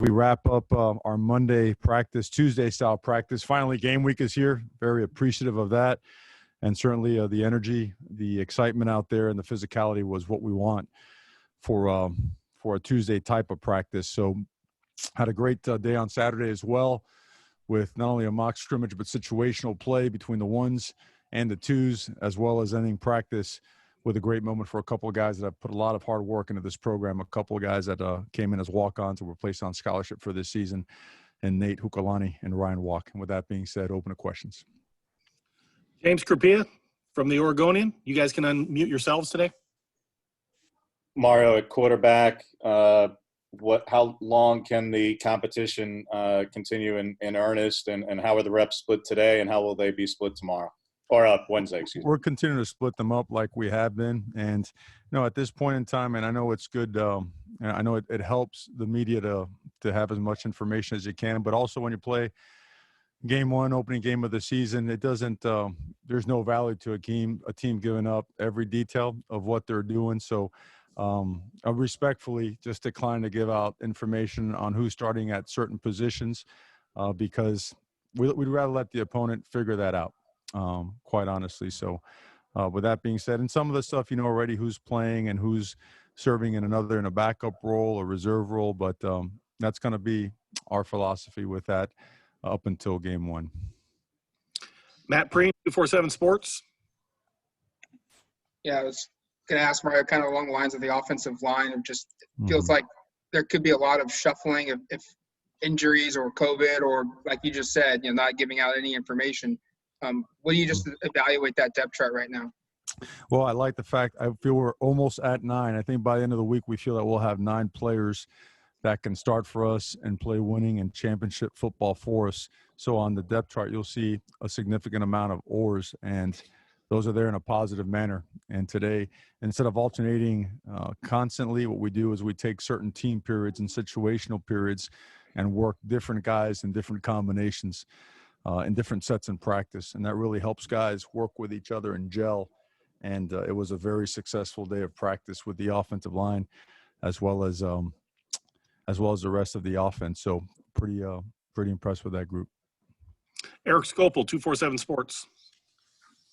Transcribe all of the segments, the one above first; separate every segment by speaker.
Speaker 1: We wrap up our Monday practice, Tuesday style practice. Finally, game week is here. Very appreciative of that. And certainly the energy, the excitement out there, and the physicality was what we want for a Tuesday type of practice. So had a great day on Saturday as well, with not only a mock scrimmage but situational play between the ones and the twos, as well as ending practice with a great moment for a couple of guys that have put a lot of hard work into this program, a couple of guys that came in as walk-ons and were placed on scholarship for this season, and Nate Hukalani and Ryan Walk. And with that being said, open to questions.
Speaker 2: James Krupia from the Oregonian. You guys can unmute yourselves today.
Speaker 3: Mario, at quarterback, how long can the competition continue in earnest, and how are the reps split today, and how will they be split tomorrow? Or Wednesday, excuse me.
Speaker 1: We're continuing to split them up like we have been. And, at this point in time, and I know it's good, and I know it helps the media to have as much information as you can, but also when you play game one, opening game of the season, it doesn't there's no value to a team giving up every detail of what they're doing. So I respectfully just decline to give out information on who's starting at certain positions because we'd rather let the opponent figure that out. Quite honestly. So with that being said, and some of the stuff, already who's playing and who's serving in a backup role or reserve role, but that's going to be our philosophy with that up until game one.
Speaker 2: Matt Preen, 247 Sports.
Speaker 4: Yeah, I was going to ask Mario kind of along the lines of the offensive line. It just feels like there could be a lot of shuffling if injuries or COVID or, like you just said, not giving out any information. What do you just evaluate that depth chart right now?
Speaker 1: Well, I like the fact I feel we're almost at 9. I think by the end of the week, we feel that we'll have 9 players that can start for us and play winning and championship football for us. So on the depth chart, you'll see a significant amount of oars, and those are there in a positive manner. And today, instead of alternating constantly, what we do is we take certain team periods and situational periods and work different guys in different combinations. In different sets in practice, and that really helps guys work with each other and gel. And it was a very successful day of practice with the offensive line, as well as the rest of the offense. So pretty impressed with that group.
Speaker 2: Eric Scopel, 247 Sports.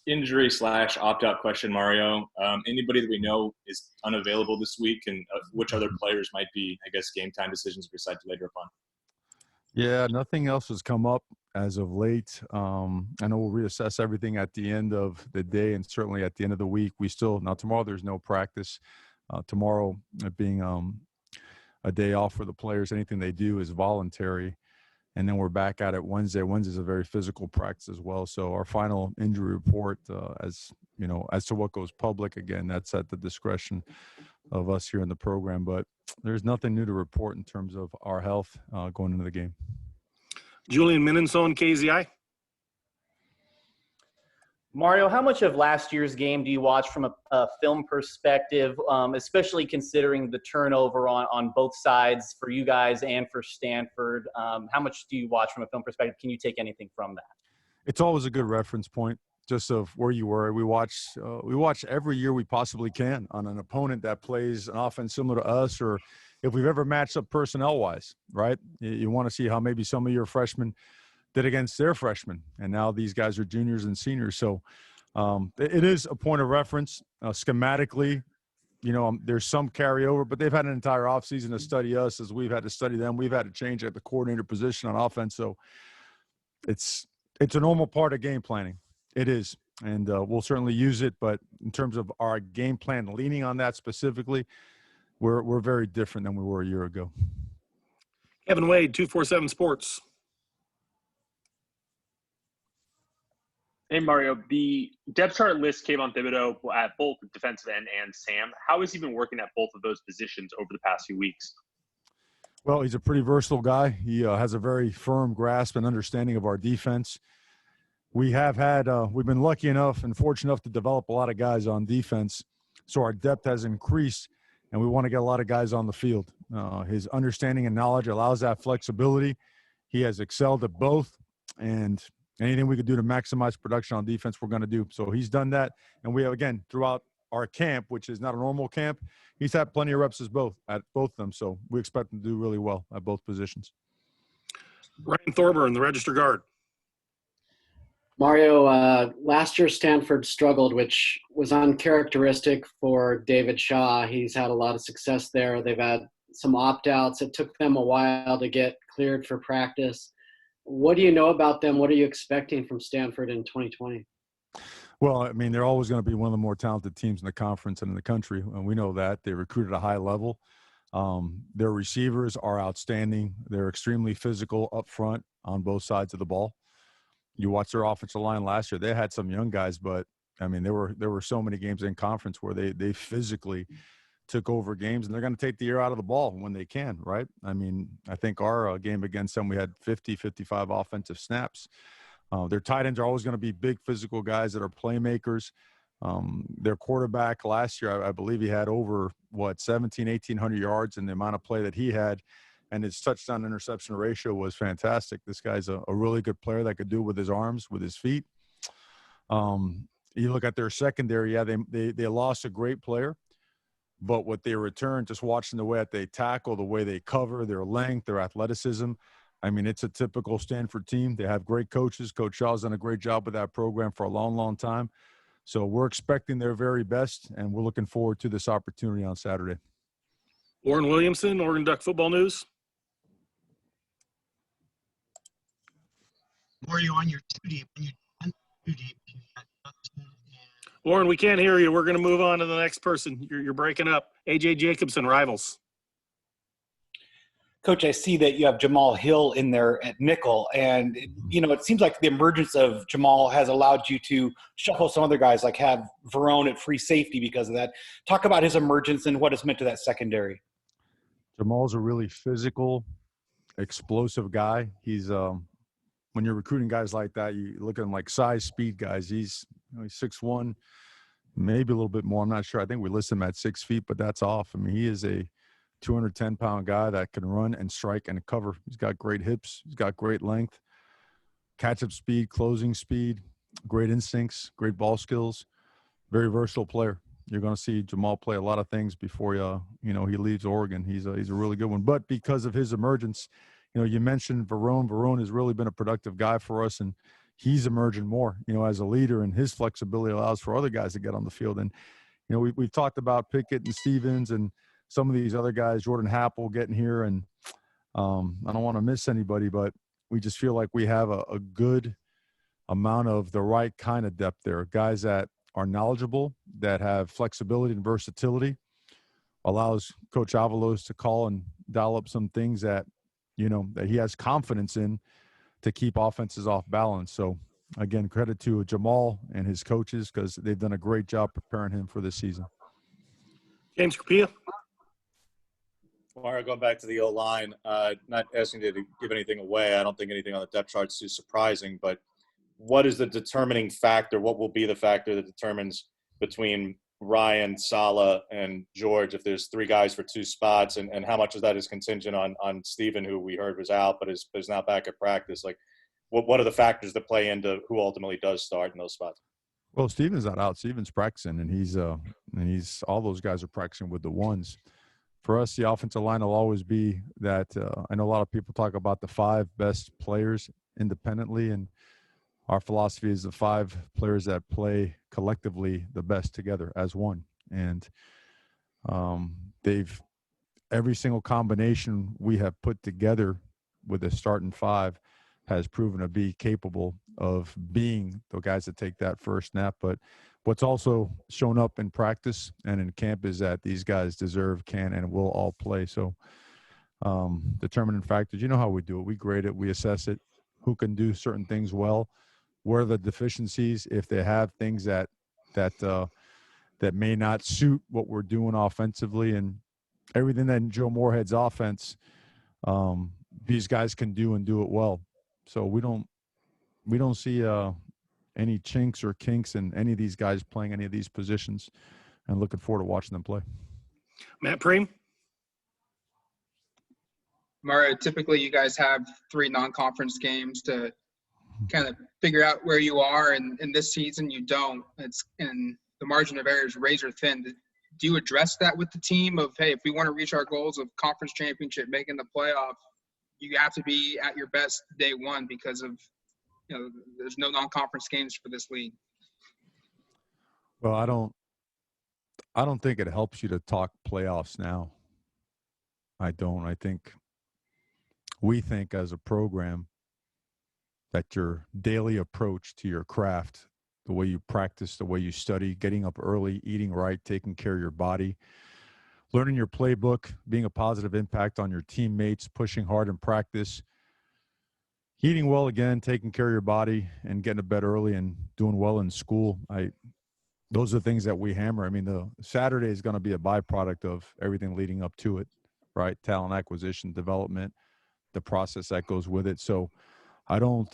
Speaker 5: Injury / opt-out question, Mario. Anybody that we know is unavailable this week, and which other players might be, game time decisions we decide to later upon?
Speaker 1: Yeah, nothing else has come up as of late. I know we'll reassess everything at the end of the day and certainly at the end of the week. Tomorrow there's no practice. Tomorrow being a day off for the players, anything they do is voluntary. And then we're back at it Wednesday. Wednesday's a very physical practice as well. So our final injury report, as to what goes public, again, that's at the discretion of us here in the program. But there's nothing new to report in terms of our health going into the game.
Speaker 2: Julian Minenson, KZI.
Speaker 6: Mario, how much of last year's game do you watch from a film perspective, especially considering the turnover on both sides for you guys and for Stanford? How much do you watch from a film perspective? Can you take anything from that?
Speaker 1: It's always a good reference point just of where you were. We watch every year we possibly can on an opponent that plays an offense similar to us, or if we've ever matched up personnel-wise, right? You want to see how maybe some of your freshmen did against their freshmen, and now these guys are juniors and seniors. So it is a point of reference. Schematically, there's some carryover, but they've had an entire offseason to study us as we've had to study them. We've had to change at the coordinator position on offense. So it's a normal part of game planning. It is, and we'll certainly use it. But in terms of our game plan leaning on that specifically, we're very different than we were a year ago.
Speaker 2: Kevin Wade, 247 Sports.
Speaker 7: Hey, Mario. The depth chart list came on Thibodeau at both defensive end and Sam. How has he been working at both of those positions over the past few weeks?
Speaker 1: Well, he's a pretty versatile guy. He has a very firm grasp and understanding of our defense. We've been lucky enough and fortunate enough to develop a lot of guys on defense, so our depth has increased, and we want to get a lot of guys on the field. His understanding and knowledge allows that flexibility. He has excelled at both, and anything we could do to maximize production on defense, we're going to do. So he's done that, and we have, again, throughout our camp, which is not a normal camp, he's had plenty of reps at both of them. So we expect him to do really well at both positions.
Speaker 2: Ryan Thorburn, the register guard.
Speaker 8: Mario, last year Stanford struggled, which was uncharacteristic for David Shaw. He's had a lot of success there. They've had some opt-outs. It took them a while to get cleared for practice. What do you know about them? What are you expecting from Stanford in 2020?
Speaker 1: Well, I mean, they're always going to be one of the more talented teams in the conference and in the country, and we know that. They recruit at a high level. Their receivers are outstanding. They're extremely physical up front on both sides of the ball. You watch their offensive line last year. They had some young guys, but, I mean, there were so many games in conference where they physically took over games, and they're going to take the air out of the ball when they can, right? I mean, I think our game against them, we had 50, 55 offensive snaps. Their tight ends are always going to be big physical guys that are playmakers. Their quarterback last year, I believe he had over, 1,800 yards in the amount of play that he had, and his touchdown interception ratio was fantastic. This guy's a really good player that could do with his arms, with his feet. You look at their secondary, yeah, they lost a great player, but what they returned, just watching the way that they tackle, the way they cover, their length, their athleticism, I mean, it's a typical Stanford team. They have great coaches. Coach Shaw's done a great job with that program for a long, long time. So we're expecting their very best, and we're looking forward to this opportunity on Saturday.
Speaker 2: Warren Williamson, Oregon Duck Football News.
Speaker 9: Mario, on your two deep, when you went two deep, you got Dustin and
Speaker 2: Warren, we can't hear you. We're going to move on to the next person. You're breaking up. AJ Jacobson, Rivals.
Speaker 10: Coach, I see that you have Jamal Hill in there at nickel, and it seems like the emergence of Jamal has allowed you to shuffle some other guys, like have Verone at free safety because of that. Talk about his emergence and what it's meant to that secondary.
Speaker 1: Jamal's a really physical, explosive guy. He's when you're recruiting guys like that, you look at him like size, speed guys. He's 6'1", maybe a little bit more. I'm not sure. I think we list him at 6 feet, but that's off. I mean, he is a 210-pound guy that can run and strike and cover. He's got great hips. He's got great length, catch-up speed, closing speed, great instincts, great ball skills, very versatile player. You're going to see Jamal play a lot of things before he leaves Oregon. He's a really good one. But because of his emergence, you mentioned Verone. Verone has really been a productive guy for us, and he's emerging more, as a leader, and his flexibility allows for other guys to get on the field. And, we've talked about Pickett and Stevens and some of these other guys, Jordan Happel getting here, and I don't want to miss anybody, but we just feel like we have a good amount of the right kind of depth there. Guys that are knowledgeable, that have flexibility and versatility, allows Coach Avalos to call and dial up some things that, that he has confidence in to keep offenses off balance. So, again, credit to Jamal and his coaches because they've done a great job preparing him for this season.
Speaker 2: James Crapia.
Speaker 3: Mario, going back to the O-line, not asking you to give anything away. I don't think anything on the depth chart is too surprising, but what is the determining factor? What will be the factor that determines between Ryan, Saleh, and George if there's three guys for two spots, and how much of that is contingent on Steven, who we heard was out but is now back at practice? Like, what are the factors that play into who ultimately does start in those spots?
Speaker 1: Well, Steven's not out. Steven's practicing, and he's all those guys are practicing with the ones. For us, the offensive line will always be that. I know a lot of people talk about the 5 best players independently, and our philosophy is the 5 players that play collectively the best together as one. And every single combination we have put together with the starting 5 has proven to be capable of being the guys that take that first snap. But what's also shown up in practice and in camp is that these guys deserve, can, and will all play. So determining factors, how we do it. We grade it. We assess it. Who can do certain things well? Where are the deficiencies? If they have things that may not suit what we're doing offensively, and everything that in Joe Moorhead's offense, these guys can do and do it well. So we don't see any chinks or kinks in any of these guys playing any of these positions, and looking forward to watching them play.
Speaker 2: Matt Preem.
Speaker 4: Mario, typically you guys have 3 non-conference games to kind of figure out where you are, and in this season you don't. It's in the margin of error is razor thin. Do you address that with the team of, hey, if we want to reach our goals of conference championship, making the playoff, you have to be at your best day one because of, there's no non-conference games for this league?
Speaker 1: Well, I don't think it helps you to talk playoffs now. I don't. I think we think as a program that your daily approach to your craft, the way you practice, the way you study, getting up early, eating right, taking care of your body, learning your playbook, being a positive impact on your teammates, pushing hard in practice, eating well again, taking care of your body, and getting to bed early and doing well in school. Those are the things that we hammer. I mean, the Saturday is going to be a byproduct of everything leading up to it, right? Talent acquisition, development, the process that goes with it. So I don't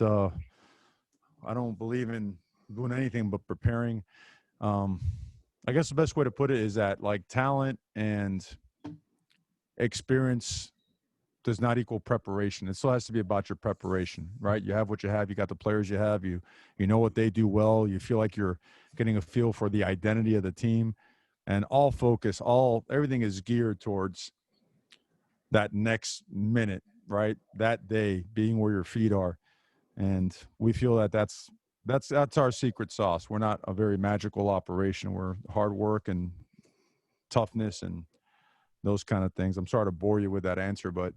Speaker 1: believe in doing anything but preparing. I guess the best way to put it is that like talent and experience does not equal preparation. It still has to be about your preparation, right? You have what you have. You got the players you have. You know what they do well. You feel like you're getting a feel for the identity of the team, and everything is geared towards that next minute, right? That day, being where your feet are. And we feel that that's our secret sauce. We're not a very magical operation. We're hard work and toughness and those kind of things. I'm sorry to bore you with that answer, but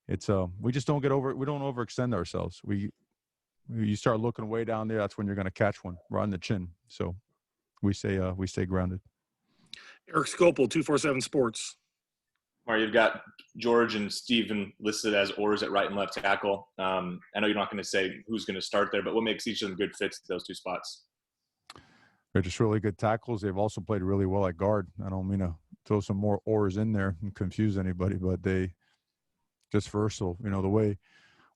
Speaker 1: it's we just don't we don't overextend ourselves. You start looking way down there, that's when you're going to catch one right on the chin. So we stay grounded.
Speaker 2: Eric Scopel, 247 Sports.
Speaker 5: Mario, you've got George and Steven listed as oars at right and left tackle. I know you're not going to say who's going to start there, but what makes each of them good fits to those two spots?
Speaker 1: They're just really good tackles. They've also played really well at guard. I don't mean to throw some more oars in there and confuse anybody, but they just versatile. The way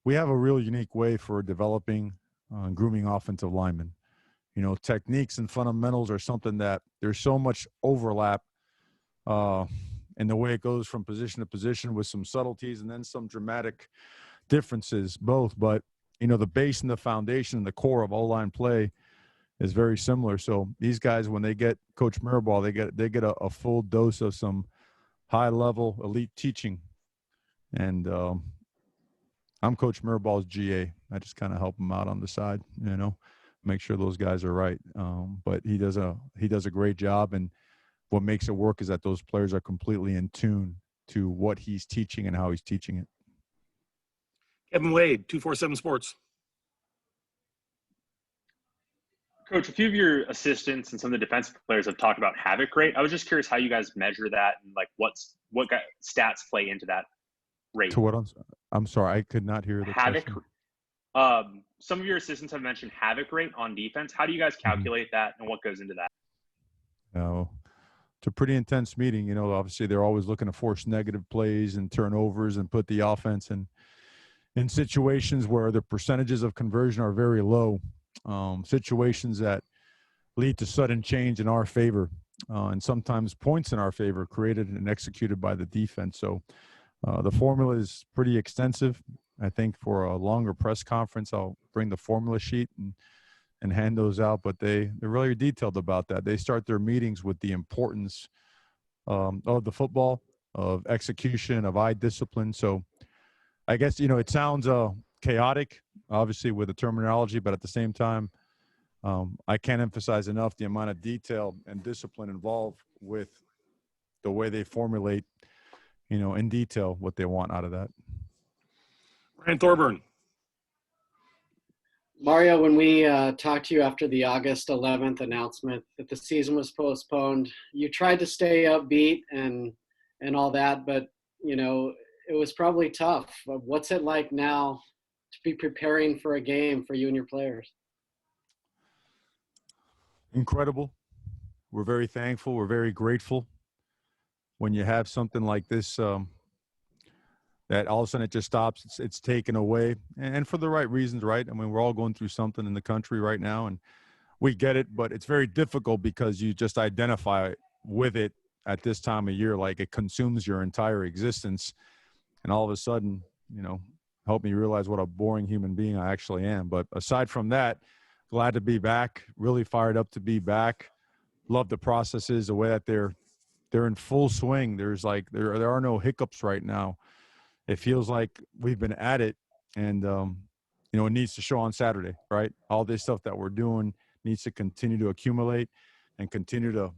Speaker 1: we have a real unique way for developing and grooming offensive linemen. Techniques and fundamentals are something that there's so much overlap in the way it goes from position to position with some subtleties and then some dramatic differences both. But, the base and the foundation and the core of O-line play is very similar. So these guys, when they get Coach Mirabal, they get a full dose of some high-level elite teaching. And I'm Coach Mirabal's GA. I just kind of help him out on the side, make sure those guys are right. But he does a great job, and what makes it work is that those players are completely in tune to what he's teaching and how he's teaching it.
Speaker 2: Kevin Wade, 247 Sports.
Speaker 7: Coach, a few of your assistants and some of the defensive players have talked about havoc rate. I was just curious how you guys measure that and like what stats play into that rate.
Speaker 1: To what? I'm sorry, I could not hear the
Speaker 7: havoc.
Speaker 1: question.
Speaker 7: Some of your assistants have mentioned havoc rate on defense. How do you guys calculate that, and what goes into that?
Speaker 1: It's a pretty intense meeting. Obviously they're always looking to force negative plays and turnovers and put the offense in situations where the percentages of conversion are very low, situations that lead to sudden change in our favor, and sometimes points in our favor created and executed by the defense. So the formula is pretty extensive. I think for a longer press conference, I'll bring the formula sheet and hand those out, but they're really detailed about that. They start their meetings with the importance of the football, of execution, of eye discipline. So I guess, it sounds chaotic, obviously, with the terminology, but at the same time, I can't emphasize enough the amount of detail and discipline involved with the way they formulate, in detail what they want out of that.
Speaker 2: Ryan Thorburn.
Speaker 8: Mario, when we talked to you after the August 11th announcement that the season was postponed, you tried to stay upbeat and all that, but, it was probably tough. What's it like now to be preparing for a game for you and your players?
Speaker 1: Incredible. We're very thankful. We're very grateful when you have something like this that all of a sudden it just stops. It's taken away, and for the right reasons, right? I mean, we're all going through something in the country right now, and we get it, but it's very difficult because you just identify with it at this time of year, like it consumes your entire existence, and all of a sudden, help me realize what a boring human being I actually am. But aside from that, glad to be back, really fired up to be back. love the processes, the way that they're in full swing. There's like there are no hiccups right now. It feels like we've been at it, and it needs to show on Saturday, right? All this stuff that we're doing needs to continue to accumulate and continue to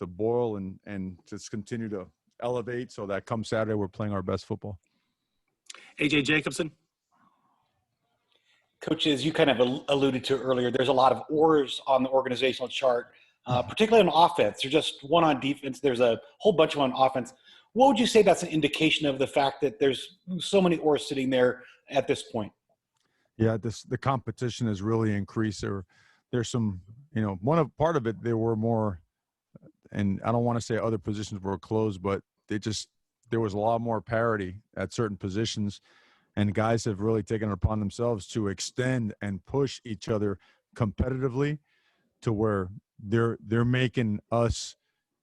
Speaker 1: boil and just continue to elevate, so that come Saturday we're playing our best football.
Speaker 2: AJ Jacobson.
Speaker 10: Coach, as you kind of alluded to earlier, there's a lot of oars on the organizational chart, particularly on offense. There's just one on defense. There's a whole bunch of on offense. What would you say that's an indication of the fact that there's so many oars sitting there at this point?
Speaker 1: Yeah, the competition has really increased. There's some, part of it, there were more, and I don't want to say other positions were closed, but there was a lot more parity at certain positions, and guys have really taken it upon themselves to extend and push each other competitively to where they're making us,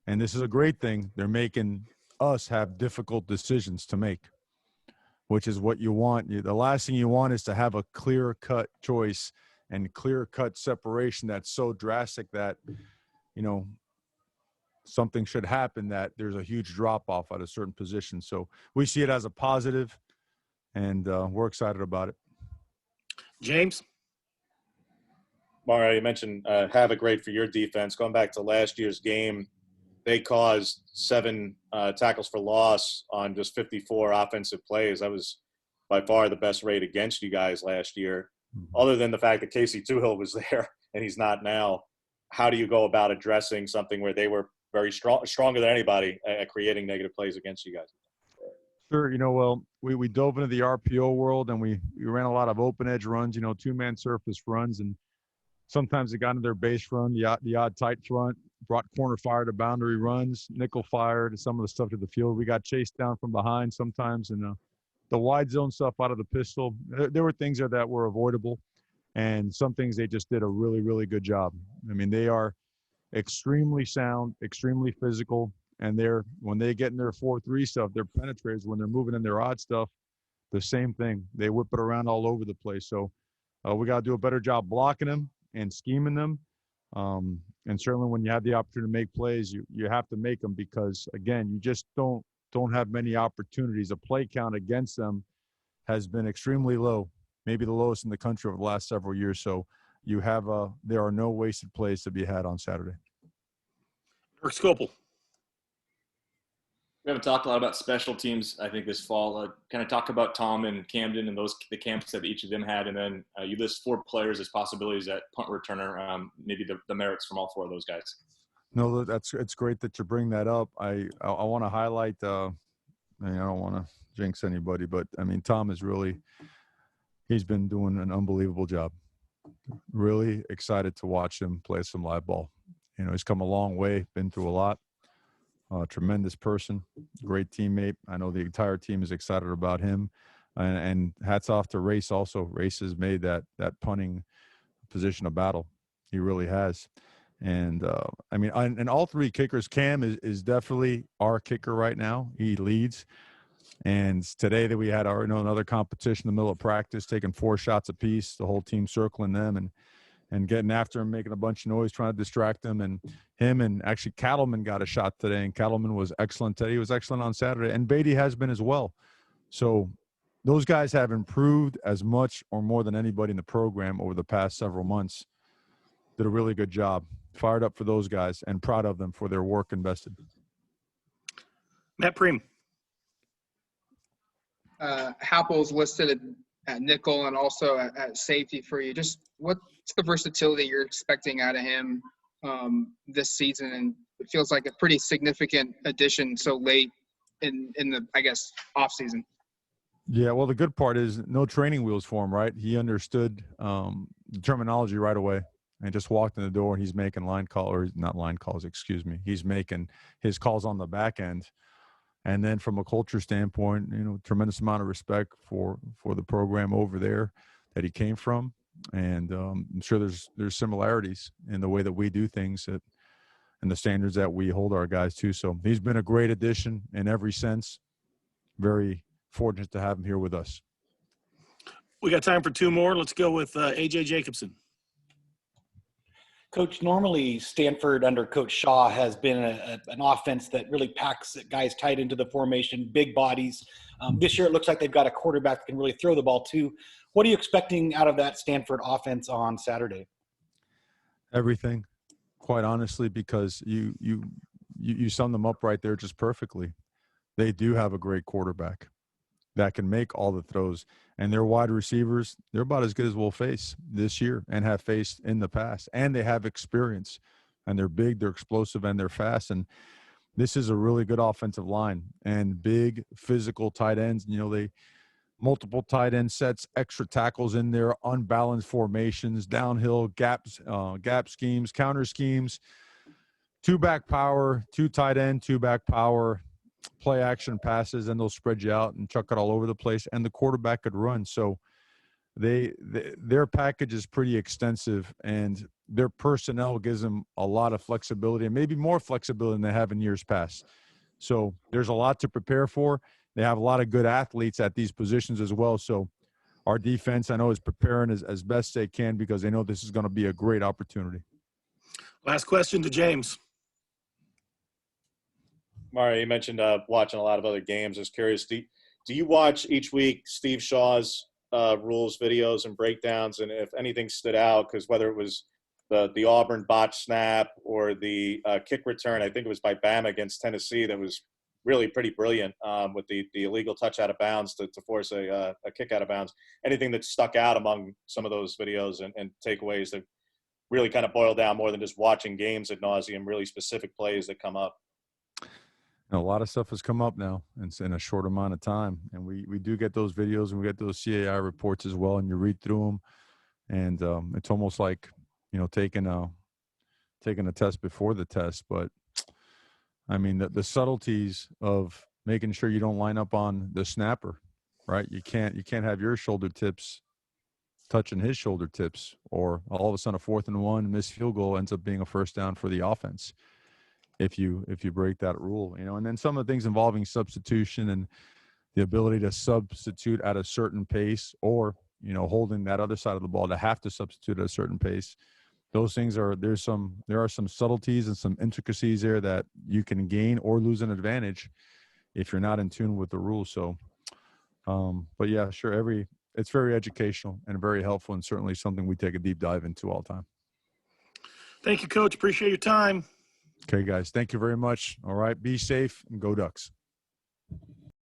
Speaker 1: and this is a great thing, they're making us have difficult decisions to make, which is what you want. The last thing you want is to have a clear-cut choice and clear-cut separation that's so drastic that, something should happen, that there's a huge drop-off at a certain position. So we see it as a positive, and we're excited about it.
Speaker 2: James?
Speaker 3: Mario, you mentioned havoc rate for your defense. Going back to last year's game, they caused 7 tackles for loss on just 54 offensive plays. That was by far the best rate against you guys last year. Other than the fact that Casey Tuhill was there and he's not now, how do you go about addressing something where they were very stronger than anybody at creating negative plays against you guys?
Speaker 1: Sure. Well, we dove into the RPO world, and we ran a lot of open edge runs, 2-man surface runs, and sometimes they got into their base run, the odd tight front, brought corner fire to boundary runs, nickel fire to some of the stuff to the field. We got chased down from behind sometimes, and the wide zone stuff out of the pistol. There were things there that were avoidable, and some things they just did a really, really good job. I mean, they are extremely sound, extremely physical, and when they get in their 4-3 stuff, they're penetrators. When they're moving in their odd stuff, the same thing. They whip it around all over the place. So we got to do a better job blocking them and scheming them. And certainly when you have the opportunity to make plays, you have to make them, because, again, you just don't have many opportunities. The play count against them has been extremely low, maybe the lowest in the country over the last several years. So there are no wasted plays to be had on Saturday.
Speaker 2: Eric Scopel.
Speaker 5: We haven't talked a lot about special teams, I think, this fall. Kind of talk about Tom and Camden and the camps that each of them had, and then you list 4 players as possibilities at punt returner, maybe the merits from all 4 of those guys.
Speaker 1: No, it's great that you bring that up. I want to highlight. I don't want to jinx anybody, but I mean, Tom is he's been doing an unbelievable job. Really excited to watch him play some live ball. He's come a long way, been through a lot. Tremendous person, great teammate. I know the entire team is excited about him, and hats off to Race. Also, Race has made that punting position a battle. He really has. And and all 3 kickers. Cam is definitely our kicker right now. He leads. And today that we had another competition in the middle of practice, taking 4 shots apiece, the whole team circling them and getting after him, making a bunch of noise, trying to distract them. And him and actually Cattleman got a shot today, and Cattleman was excellent today. He was excellent on Saturday, and Beatty has been as well. So those guys have improved as much or more than anybody in the program over the past several months. Did a really good job. Fired up for those guys and proud of them for their work invested.
Speaker 2: Matt Preem.
Speaker 4: Happel's listed at nickel and also at safety for you. Just what's the versatility you're expecting out of him this season? And it feels like a pretty significant addition so late in the, I guess, off season.
Speaker 1: Yeah, well, the good part is no training wheels for him, right? He understood the terminology right away and just walked in the door, and he's making he's making his calls on the back end. And then from a culture standpoint, tremendous amount of respect for the program over there that he came from. And I'm sure there's similarities in the way that we do things and the standards that we hold our guys to. So he's been a great addition in every sense. Very fortunate to have him here with us.
Speaker 2: We got time for 2 more. Let's go with AJ Jacobson.
Speaker 10: Coach, normally Stanford under Coach Shaw has been an offense that really packs guys tight into the formation, big bodies. This year it looks like they've got a quarterback that can really throw the ball too. What are you expecting out of that Stanford offense on Saturday?
Speaker 1: Everything, quite honestly, because you sum them up right there just perfectly. They do have a great quarterback that can make all the throws, and their wide receivers, they're about as good as we'll face this year and have faced in the past, and they have experience, and they're big, they're explosive, and they're fast. And this is a really good offensive line and big physical tight ends. You know, they multiple tight end sets, extra tackles in there, unbalanced formations, downhill gaps, gap schemes, counter schemes, two back power, two tight end, two back power, play action passes, and they'll spread you out and chuck it all over the place, and the quarterback could run. So their package is pretty extensive, and their personnel gives them a lot of flexibility, and maybe more flexibility than they have in years past. So there's a lot to prepare for. They have a lot of good athletes at these positions as well. So our defense, I know, is preparing as best they can because they know this is going to be a great opportunity.
Speaker 2: Last question to James.
Speaker 3: Mario, you mentioned watching a lot of other games. I was curious, do you watch each week Steve Shaw's rules videos and breakdowns, and if anything stood out, because whether it was the Auburn botch snap or the kick return, I think it was by Bama against Tennessee, that was really pretty brilliant with the illegal touch out of bounds to force a kick out of bounds. Anything that stuck out among some of those videos and takeaways that really kind of boil down more than just watching games ad nauseum, really specific plays that come up?
Speaker 1: A lot of stuff has come up now in a short amount of time, and we do get those videos and we get those CAI reports as well, and you read through them, and it's almost like, you know, taking a test before the test. But I mean, the subtleties of making sure you don't line up on the snapper, right? You can't have your shoulder tips touching his shoulder tips, or all of a sudden a 4th and 1 missed field goal ends up being a first down for the offense if you break that rule, you know. And then some of the things involving substitution and the ability to substitute at a certain pace, or, you know, holding that other side of the ball to have to substitute at a certain pace. Those things there are some subtleties and some intricacies there that you can gain or lose an advantage if you're not in tune with the rules. So, but yeah, sure. It's very educational and very helpful, and certainly something we take a deep dive into all the time.
Speaker 2: Thank you, Coach. Appreciate your time.
Speaker 1: Okay, guys. Thank you very much. All right. Be safe and go Ducks.